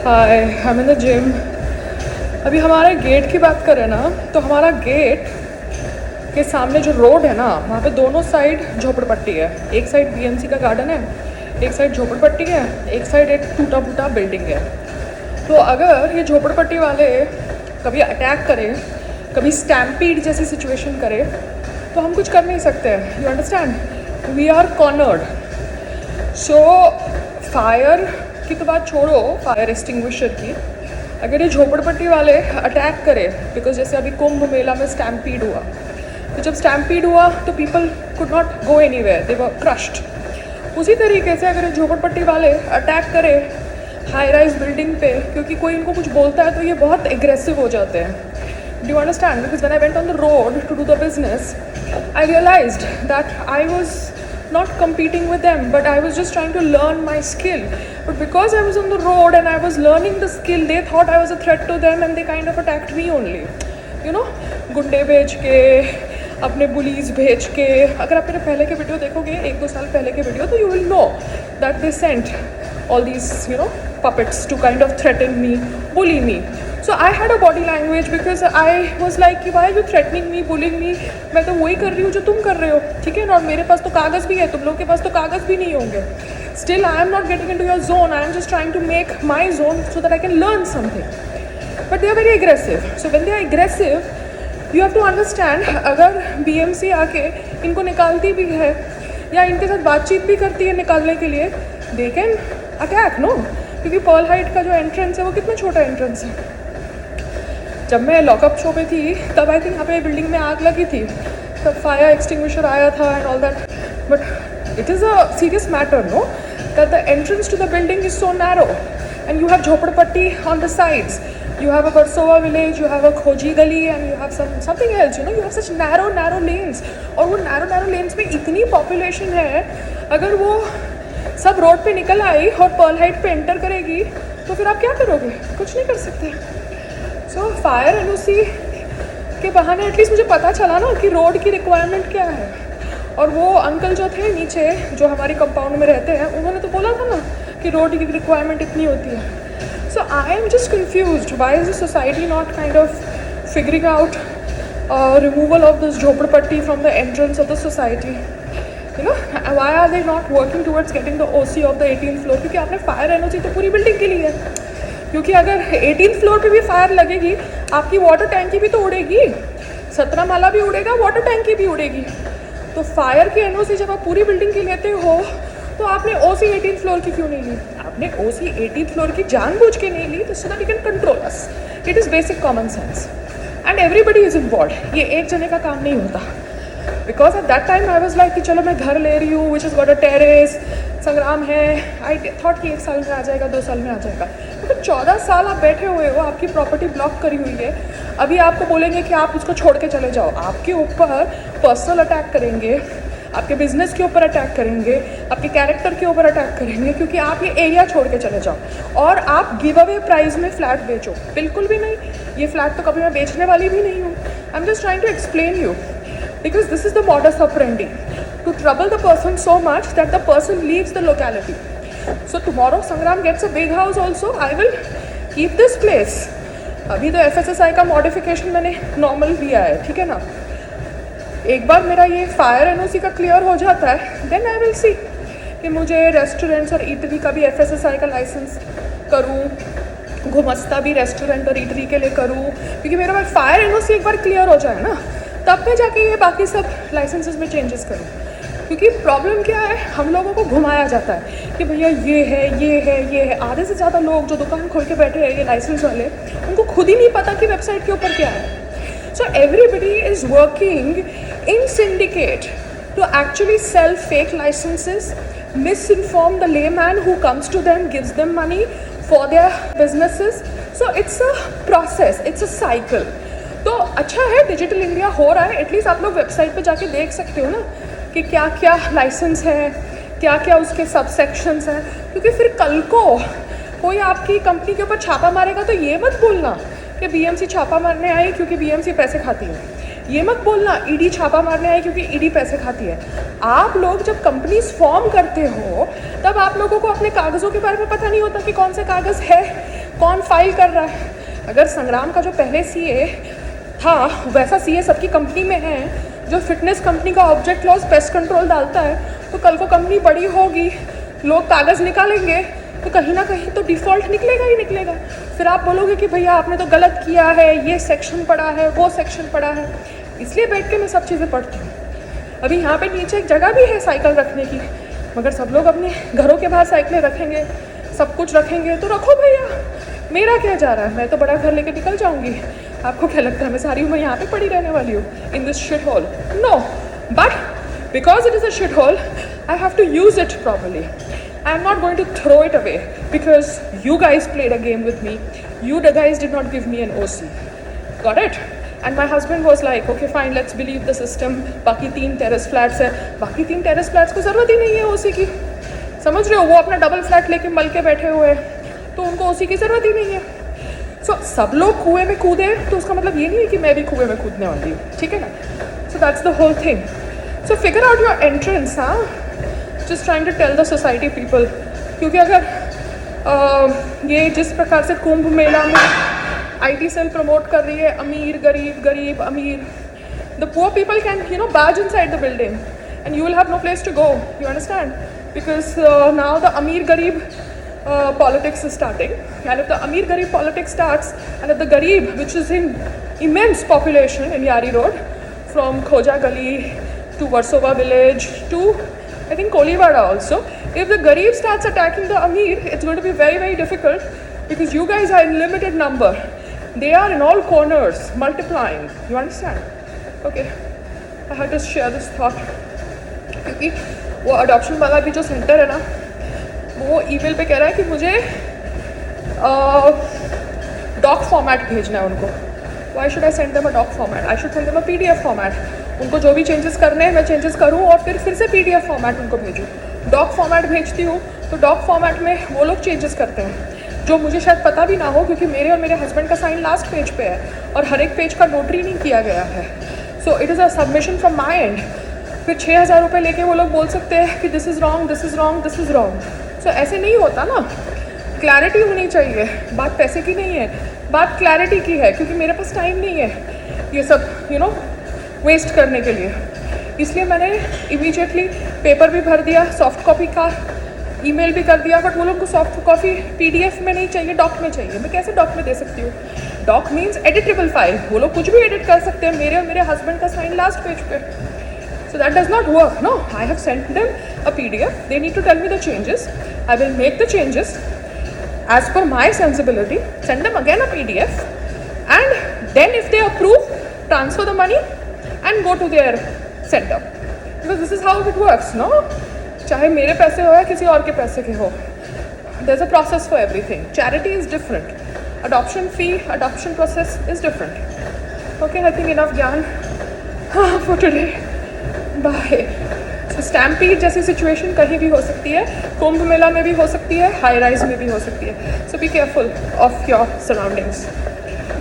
Hi, I am in the gym. अभी हमारा gate की बात करें ना, तो हमारा गेट के सामने जो रोड है ना, वहाँ पे दोनों साइड झोपड़पट्टी है। एक साइड बीएमसी का गार्डन है, एक साइड झोपड़पट्टी है, एक साइड एक टूटा फूटा बिल्डिंग है। तो अगर ये झोपड़पट्टी वाले कभी अटैक करें, कभी स्टैम्पीड जैसी सिचुएशन करे, तो हम कुछ कर नहीं सकते। You understand, we are cornered. So fire की तो बात छोड़ो, फायर एक्सटिंग्विशर की, अगर ये झोपड़पट्टी वाले अटैक करें, बिकॉज जैसे अभी कुंभ मेला में स्टैम्पीड हुआ, तो जब स्टैम्पीड हुआ तो people could not go anywhere, they were crushed. उसी तरीके से अगर ये झोपड़पट्टी वाले अटैक करें हाई राइज बिल्डिंग पे, क्योंकि कोई इनको कुछ बोलता है तो ये बहुत एग्रेसिव हो जाते हैं। Do you understand? Because when I went on the road to do the business, I realized that I was not competing with them, but I was just trying to learn my skill. But because I was on the road and I was learning the skill, they thought I was a threat to them and they kind of attacked me only. You know, गुंडे भेज के, अपने bullies भेज के। अगर आप मेरे पहले के वीडियो देखोगे, 1-2 साल पहले के वीडियो, तो you will know that they sent all these, puppets to kind of threaten me, bully me. So I had a body language because I was like, why are you threatening me, bullying me? मैं तो वही कर रही हूँ जो तुम कर रहे हो, ठीक है ना? और मेरे पास तो कागज़ भी है, तुम लोग के पास तो कागज़ भी नहीं होंगे। Still I am not getting into your zone. I am just trying to make my zone so that I can learn something. But they are very aggressive. So when they are aggressive, you have to understand, अगर BMC आके इनको निकालती भी है या इनके साथ बातचीत भी करती है निकालने के लिए, they can attack, no? क्योंकि पर्ल हाइट का जो एंट्रेंस है वो कितना छोटा एंट्रेंस है। जब मैं लॉकअप शो पे थी तब आई थिंक यहाँ पे बिल्डिंग में आग लगी थी, तब फायर एक्सटिंग्विशर आया था and all that. But it is a serious matter, no, that the entrance to the building is so narrow and you have jhopadpatti on the sides, you have a Versova village, you have a Khoji गली and you have something else, you have such narrow lanes। और वो narrow lanes में इतनी population है, अगर वो सब road पे निकल आई और पर्ल हाइट पे एंटर करेगी तो फिर आप क्या करोगे? कुछ नहीं कर सकते। सो फायर एनओसी के बहाने एटलीस्ट मुझे पता चला ना कि रोड की रिक्वायरमेंट क्या है। और वो अंकल जो थे नीचे, जो हमारी कंपाउंड में रहते हैं, उन्होंने तो बोला था ना कि रोड की रिक्वायरमेंट इतनी होती है। So I am just confused, why is the society not kind of figuring out removal of this jhopadpatti from the entrance of the society? why are they not working towards getting the OC of the 18th floor? क्योंकि आपने fire NOC तो पूरी building के लिए है, क्योंकि अगर 18th floor पे भी फायर लगेगी, आपकी वाटर टैंकी भी तो उड़ेगी, 17 माला भी उड़ेगा, वाटर टैंकी भी उड़ेगी। तो फायर की एनओसी जब आप पूरी बिल्डिंग की लेते हो, तो आपने OC 18th फ्लोर की क्यों नहीं ली? आपने OC 18th फ्लोर की जानबूझ के नहीं ली, तो so that you can control us. It is basic common sense and everybody is involve. ये एक जने का काम नहीं होता। Because at that time I was like कि चलो मैं घर ले रही हूँ, which is got a terrace, संग्राम है। आई थॉट कि 1 साल में आ जाएगा, 2 साल में आ जाएगा। तो 14 साल आप बैठे हुए हो, आपकी प्रॉपर्टी ब्लॉक करी हुई है। अभी आपको बोलेंगे कि आप उसको छोड़ के चले जाओ, आपके ऊपर पर्सनल अटैक करेंगे, आपके बिजनेस के ऊपर अटैक करेंगे, आपके कैरेक्टर के ऊपर अटैक करेंगे, क्योंकि आप ये एरिया छोड़ के चले जाओ और आप गिव अवे प्राइस में फ्लैट बेचो। बिल्कुल भी नहीं, ये फ्लैट तो कभी मैं बेचने वाली भी नहीं हूँ। I am just trying to explain you, because this is the modus operandi, to trouble the person so much that the person leaves the locality. So tomorrow Sangram gets a big house also, I will keep this place. अभी तो FSSI का modification मैंने normal दिया है, ठीक है ना? एक बार मेरा ये फायर एनओसी का क्लियर हो जाता है, देन आई विल सी कि मुझे रेस्टोरेंट्स और ईटरी का भी FSSI का लाइसेंस करूँ, घुमस्ता भी रेस्टोरेंट और ईटरी के लिए करूँ, क्योंकि मेरा भाई फायर एनओसी एक बार क्लियर हो जाए ना, तब मैं जाके ये बाकी सब लाइसेंसेस में चेंजेस करूँ। क्योंकि प्रॉब्लम क्या है, हम लोगों को घुमाया जाता है कि भैया ये है, ये है, ये है। आधे से ज़्यादा लोग जो दुकान खोल के बैठे हैं ये लाइसेंस वाले, उनको खुद ही नहीं पता कि वेबसाइट के ऊपर क्या है। So everybody is working in syndicate to actually sell fake licences, misinform the layman who comes to them, gives them money for their businesses. So it's a process, it's a cycle. तो अच्छा है digital India हो रहा है, at least आप लोग website पे जाके देख सकते हो ना कि क्या क्या लाइसेंस है, क्या क्या उसके सब सेक्शंस हैं। क्योंकि फिर कल को कोई आपकी कंपनी के ऊपर छापा मारेगा तो ये मत बोलना कि BMC छापा मारने आई क्योंकि BMC पैसे खाती है, ये मत बोलना ED छापा मारने आई क्योंकि ED पैसे खाती है। आप लोग जब कंपनीज फॉर्म करते हो तब आप लोगों को अपने कागज़ों के बारे में पता नहीं होता कि कौन से कागज़ है, कौन फाइल कर रहा है। अगर संग्राम का जो पहले सीए था वैसा सीए सबकी कंपनी में है, जो फिटनेस कंपनी का ऑब्जेक्ट क्लॉज पेस्ट कंट्रोल डालता है, तो कल को कंपनी बड़ी होगी, लोग कागज़ निकालेंगे, तो कहीं ना कहीं तो डिफ़ॉल्ट निकलेगा ही निकलेगा। फिर आप बोलोगे कि भैया आपने तो गलत किया है, ये सेक्शन पढ़ा है, वो सेक्शन पढ़ा है। इसलिए बैठ के मैं सब चीज़ें पढ़ती हूँ। अभी यहाँ पे नीचे एक जगह भी है साइकिल रखने की, मगर सब लोग अपने घरों के बाहर साइकिलें रखेंगे, सब कुछ रखेंगे, तो रखो भैया, मेरा क्या जा रहा है। मैं तो बड़ा घर लेके निकल जाऊँगी। आपको क्या लगता है मैं सारी उम्र यहाँ पे पड़ी रहने वाली हूँ in this shit hole? No, but because it is a shit hole, I have to use it properly. I am not going to throw it away because you guys played a game with me. You guys did not give me an OC. Got it? And my husband was like, okay fine, let's believe the system. बाकी 3 terrace flats है, बाकी 3 terrace flats को ज़रूरत ही नहीं है OC की. समझ रहे हो? वो अपना डबल फ्लैट लेके मल के बैठे हुए हैं, तो उनको OC की ज़रूरत ही नहीं है. So सब लोग कुएं में कूदे तो उसका मतलब ये नहीं है कि मैं भी कुएं में कूदने वाली हूँ. ठीक है ना? So that's the whole thing. So figure out your entrance, हाँ? Just trying to tell the society people. क्योंकि अगर ये जिस प्रकार से कुंभ मेला में IT सेल प्रमोट कर रही है अमीर गरीब गरीब अमीर, the poor people can barge inside the building and you will have no place to go. You understand? Because now the Amir Garib politics is starting, and if the Amir Garib politics starts, and if the Garib, which is in immense population in Yari Road, from Khoja Gali to Versova village to I think Koliwada also, if the Garib starts attacking the Amir, it's going to be very, very difficult because you guys are in limited number. They are in all corners, multiplying. You understand? Okay. I had to share this thought. क्योंकि वो adoption वाला भी जो centre है ना, वो email पे कह रहा है कि मुझे डॉक फॉर्मेट भेजना है उनको. Why should I send them a doc format? I should send them a PDF format. उनको जो भी चेंजेस करने हैं मैं चेंजेस करूँ और फिर से PDF फॉर्मेट उनको भेजूँ. डॉक फॉर्मेट भेजती हूँ तो डॉक फॉर्मेट में वो लोग चेंजेस करते हैं जो मुझे शायद पता भी ना हो, क्योंकि मेरे और मेरे हस्बैंड का साइन लास्ट पेज पे है और हर एक पेज का नोटरी नहीं किया गया है. So it is a submission from my and. फिर 6,000 रुपये लेके वो लोग बोल सकते हैं कि this is wrong, this is wrong, this is wrong. So ऐसे नहीं होता ना. क्लैरिटी होनी चाहिए. बात पैसे की नहीं है, बात क्लैरिटी की है, क्योंकि मेरे पास टाइम नहीं है ये सब वेस्ट करने के लिए. इसलिए मैंने इमीडिएटली पेपर भी भर दिया, सॉफ्ट कॉपी का ईमेल भी कर दिया. बट वो लोग को सॉफ्ट कॉपी PDF में नहीं चाहिए, डॉक में चाहिए. मैं कैसे डॉक में दे सकती हूँ? Doc means editable file. वो लोग कुछ भी एडिट कर सकते हैं. मेरे और मेरे हस्बैंड का साइन लास्ट पेज पे. So that does not work. No, I have sent them a PDF. They need to tell me the changes. I will make the changes as per my sensibility. Send them again a PDF, and then if they approve, transfer the money and go to their center. Because this is how it works, no? चाहे मेरे पैसे हो या किसी और के पैसे के हो, there's a process for everything. Charity is different. Adoption fee, adoption process is different. Okay, I think enough ज्ञान for today. Bye. So stampede जैसी सिचुएशन कहीं भी हो सकती है, कुंभ मेला में भी हो सकती है, हाई राइज में भी हो सकती है. So be careful of your surroundings.